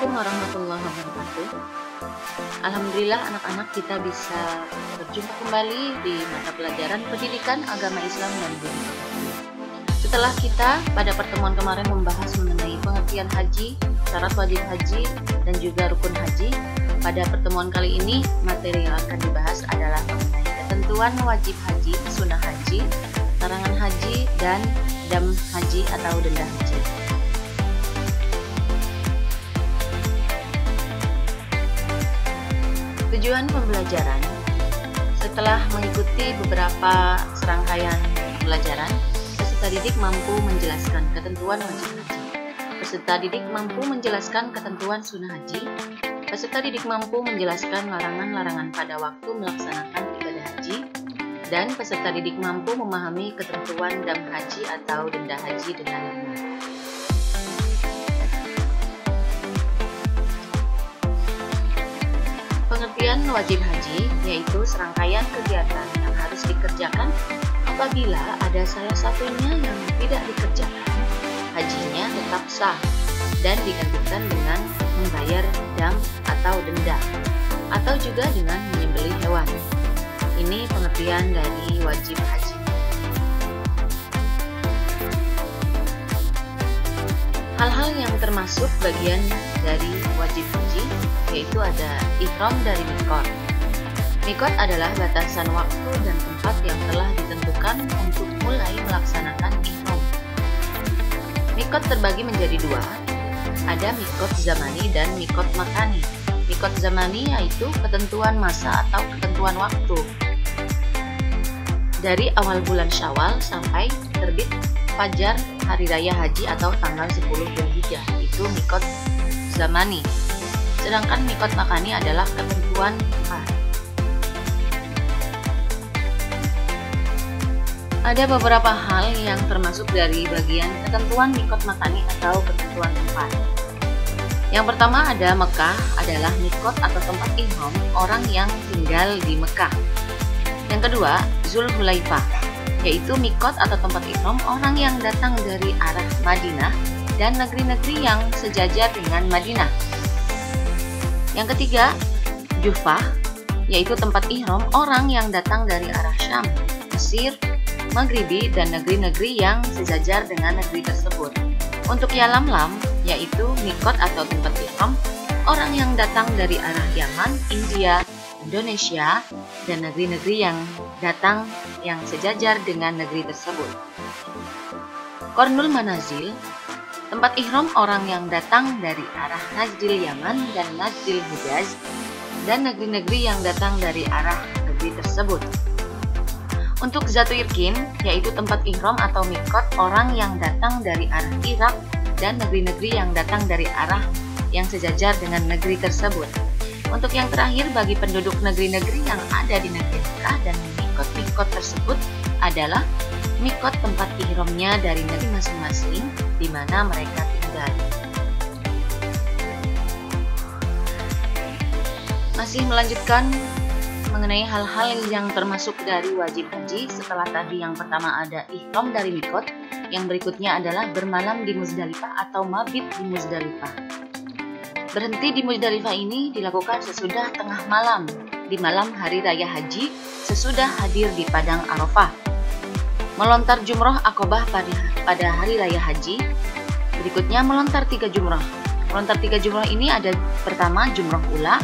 Assalamualaikum warahmatullahi wabarakatuh. Alhamdulillah anak-anak kita bisa berjumpa kembali di mata pelajaran Pendidikan Agama Islam dan Budaya. Setelah kita pada pertemuan kemarin membahas mengenai pengertian haji, syarat wajib haji, dan juga rukun haji, pada pertemuan kali ini materi yang akan dibahas adalah mengenai ketentuan wajib haji, sunnah haji, larangan haji, dan dam haji atau denda haji. Tujuan pembelajaran: setelah mengikuti beberapa serangkaian pembelajaran, peserta didik mampu menjelaskan ketentuan wajib haji, peserta didik mampu menjelaskan ketentuan sunnah haji, peserta didik mampu menjelaskan larangan-larangan pada waktu melaksanakan ibadah haji, dan peserta didik mampu memahami ketentuan dam haji atau denda haji dengan benar. Pengertian wajib haji yaitu serangkaian kegiatan yang harus dikerjakan apabila ada salah satunya yang tidak dikerjakan, hajinya tetap sah dan digantikan dengan membayar dam atau denda, atau juga dengan menyembelih hewan. Ini pengertian dari wajib haji. Hal-hal yang termasuk bagian dari wajib haji yaitu ada ihram dari mikot. Mikot adalah batasan waktu dan tempat yang telah ditentukan untuk mulai melaksanakan ihram. Mikot terbagi menjadi dua, ada mikot zamani dan mikot makani. Mikot zamani yaitu ketentuan masa atau ketentuan waktu dari awal bulan Syawal sampai terbit fajar hari raya haji atau tanggal 10 Dzulhijjah, itu mikot zamani. Sedangkan mikot makani adalah ketentuan tempat. Ada beberapa hal yang termasuk dari bagian ketentuan mikot makani atau ketentuan tempat. Yang pertama ada Mekah adalah mikot atau tempat ihram orang yang tinggal di Mekah. Yang kedua, Zulhulaifah, yaitu mikot atau tempat ihram orang yang datang dari arah Madinah dan negeri-negeri yang sejajar dengan Madinah. Yang ketiga, Juhfah, yaitu tempat ihram orang yang datang dari arah Syam, Mesir, Maghribi, dan negeri-negeri yang sejajar dengan negeri tersebut. Untuk Yalamlam, yaitu mikot atau tempat ihram orang yang datang dari arah Yaman, India, Indonesia, dan negeri-negeri yang datang yang sejajar dengan negeri tersebut. Qarnul Manazil, tempat ihram orang yang datang dari arah Najdil Yaman dan Najdil Hijaz, dan negeri-negeri yang datang dari arah negeri tersebut. Untuk Zatu Irkin, yaitu tempat ihram atau mikot orang yang datang dari arah Irak dan negeri-negeri yang datang dari arah yang sejajar dengan negeri tersebut. Untuk yang terakhir, bagi penduduk negeri-negeri yang ada di negeri Mekah dan mikot-mikot tersebut adalah mikot tempat ihramnya dari negeri masing-masing di mana mereka tinggal. Masih melanjutkan mengenai hal-hal yang termasuk dari wajib haji. Setelah tadi yang pertama ada ihram dari mikot, yang berikutnya adalah bermalam di Muzdalifah atau mabit di Muzdalifah. Berhenti di Muzdalifah ini dilakukan sesudah tengah malam, di malam hari raya haji, sesudah hadir di padang Arafah. Melontar jumroh Aqobah pada hari raya haji. Berikutnya melontar 3 jumroh. Melontar 3 jumroh ini ada pertama jumroh ula.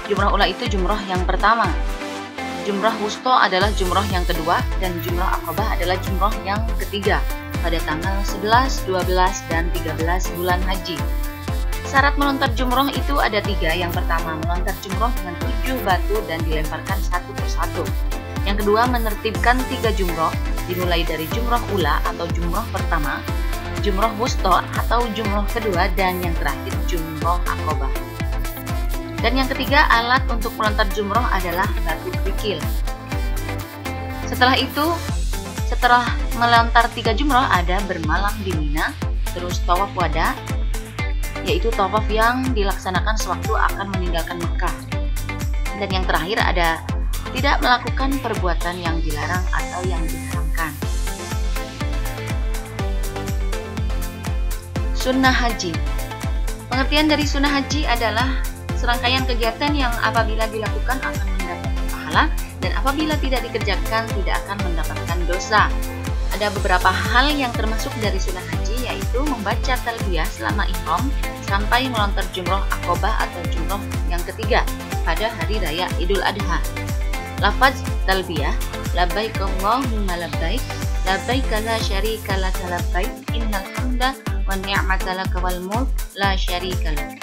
Jumroh ula itu jumroh yang pertama. Jumroh wusto adalah jumroh yang kedua, dan jumroh Aqobah adalah jumroh yang ketiga pada tanggal 11, 12, dan 13 bulan haji. Syarat melontar jumroh itu ada 3. Yang pertama, melontar jumroh dengan 7 batu dan dilemparkan satu persatu. Yang kedua, menertibkan 3 jumroh, dimulai dari jumroh ula atau jumroh pertama, jumroh wusto atau jumroh kedua, dan yang terakhir jumroh Aqobah. Dan yang ketiga, alat untuk melontar jumroh adalah batu kerikil. Setelah itu, setelah melontar 3 jumroh ada bermalam di Mina, terus tawaf wada, yaitu tawaf yang dilaksanakan sewaktu akan meninggalkan Mekah. Dan yang terakhir ada tidak melakukan perbuatan yang dilarang atau yang diharamkan. Sunnah haji. Pengertian dari sunnah haji adalah serangkaian kegiatan yang apabila dilakukan akan mendapatkan pahala dan apabila tidak dikerjakan tidak akan mendapatkan dosa. Ada beberapa hal yang termasuk dari sunnah haji, yaitu membaca talbiyah selama ihram sampai melontar jumroh akobah atau jumroh yang ketiga pada hari raya Idul Adha. Lafaz talbiyah, labbaik Allahumma labbaik, labbaik la syarika laka labbaik, innal hamda wan ni'mata laka wal mulk la syarika lak.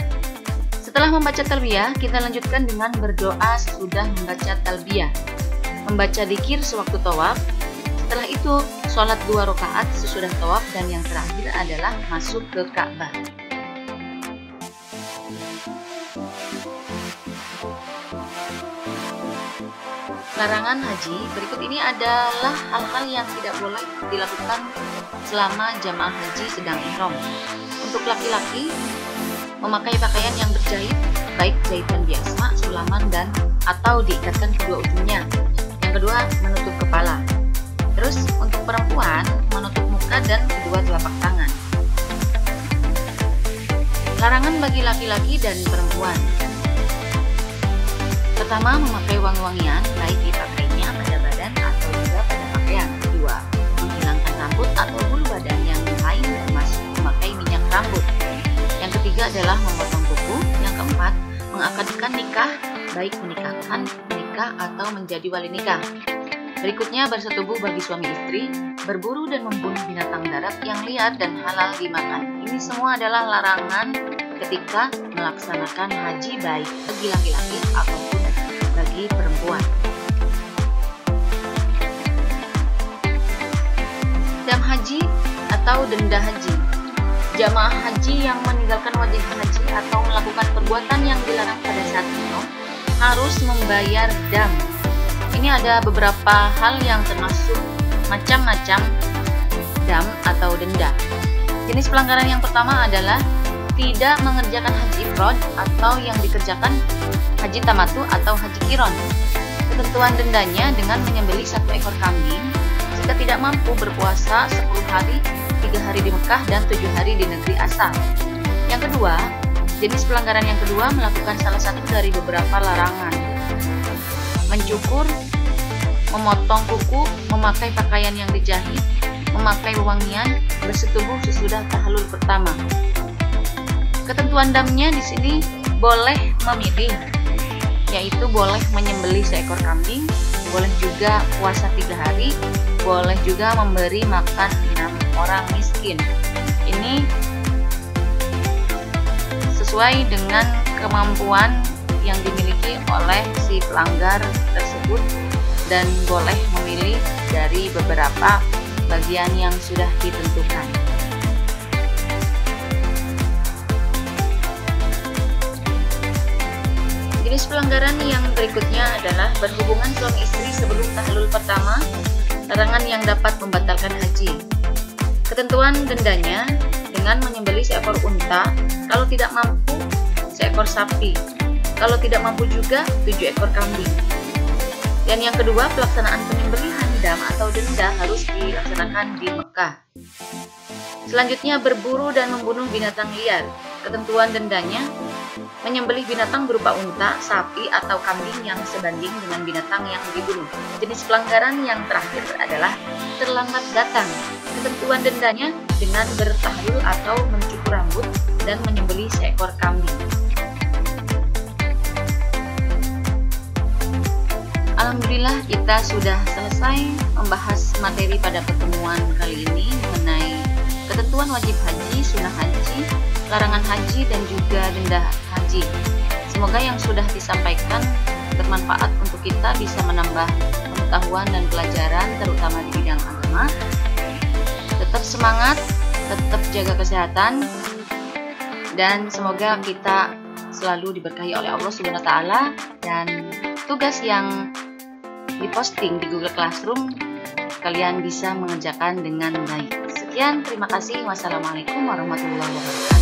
Setelah membaca talbiyah, kita lanjutkan dengan berdoa sesudah membaca talbiyah. Membaca dzikir sewaktu tawaf. Setelah itu, sholat 2 rakaat sesudah tawaf, dan yang terakhir adalah masuk ke Ka'bah. Larangan haji, berikut ini adalah hal-hal yang tidak boleh dilakukan selama jamaah haji sedang ihram. Untuk laki-laki, memakai pakaian yang berjahit, baik jahitan biasa, sulaman, dan atau diikatkan kedua ujungnya. Yang kedua, menutup kepala. Terus untuk perempuan, menutup muka dan kedua telapak tangan. Larangan bagi laki-laki dan perempuan. Pertama, memakai wangi-wangian, baik dipakainya pada badan atau juga pada pakaian. Kedua, menghilangkan rambut atau bulu badan yang lain termasuk memakai minyak rambut. Yang ketiga adalah memotong kuku. Yang keempat, mengakadkan nikah, baik menikahkan, menikah atau menjadi wali nikah. Berikutnya, bersetubuh bagi suami istri, berburu dan membunuh binatang darat yang liar dan halal dimakan. Ini semua adalah larangan ketika melaksanakan haji baik bagi laki-laki ataupun bagi perempuan. Dam haji atau denda haji. Jamaah haji yang meninggalkan wajib haji atau melakukan perbuatan yang dilarang pada saat ihram harus membayar dam. Ini ada beberapa hal yang termasuk macam-macam dam atau denda. Jenis pelanggaran yang pertama adalah tidak mengerjakan haji ifrad atau yang dikerjakan haji tamatu atau haji qiron. Ketentuan dendanya dengan menyembelih 1 ekor kambing jika tidak mampu berpuasa 10 hari, 3 hari di Mekah dan 7 hari di negeri asal. Yang kedua, jenis pelanggaran yang kedua melakukan salah satu dari beberapa larangan. Mencukur, memotong kuku, memakai pakaian yang dijahit, memakai wewangian, bersetubuh sesudah tahallul pertama. Ketentuan damnya di sini boleh memilih, yaitu boleh menyembelih seekor kambing, boleh juga puasa 3 hari, boleh juga memberi makan 6 orang miskin. Ini sesuai dengan kemampuan yang dimiliki oleh si pelanggar tersebut dan boleh memilih dari beberapa bagian yang sudah ditentukan. Jenis pelanggaran yang berikutnya adalah berhubungan suami istri sebelum tahallul pertama, larangan yang dapat membatalkan haji. Ketentuan dendanya dengan menyembelih seekor unta, kalau tidak mampu seekor sapi, kalau tidak mampu juga 7 ekor kambing. Dan yang kedua, pelaksanaan penyembelihan dam atau denda harus dilaksanakan di Mekah. Selanjutnya, berburu dan membunuh binatang liar. Ketentuan dendanya menyembelih binatang berupa unta, sapi, atau kambing yang sebanding dengan binatang yang dibunuh. Jenis pelanggaran yang terakhir adalah terlambat datang. Ketentuan dendanya dengan bertahlul atau mencukur rambut dan menyembelih seekor kambing. Alhamdulillah, kita sudah selesai membahas materi pada pertemuan kali ini mengenai ketentuan wajib haji, sunnah haji, larangan haji, dan juga denda haji. Semoga yang sudah disampaikan bermanfaat untuk kita, bisa menambah pengetahuan dan pelajaran terutama di bidang agama. Tetap semangat, tetap jaga kesehatan, dan semoga kita selalu diberkahi oleh Allah Subhanahu wa taala, dan tugas yang diposting di Google Classroom kalian bisa mengerjakan dengan baik. Sekian, terima kasih. Wassalamualaikum warahmatullahi wabarakatuh.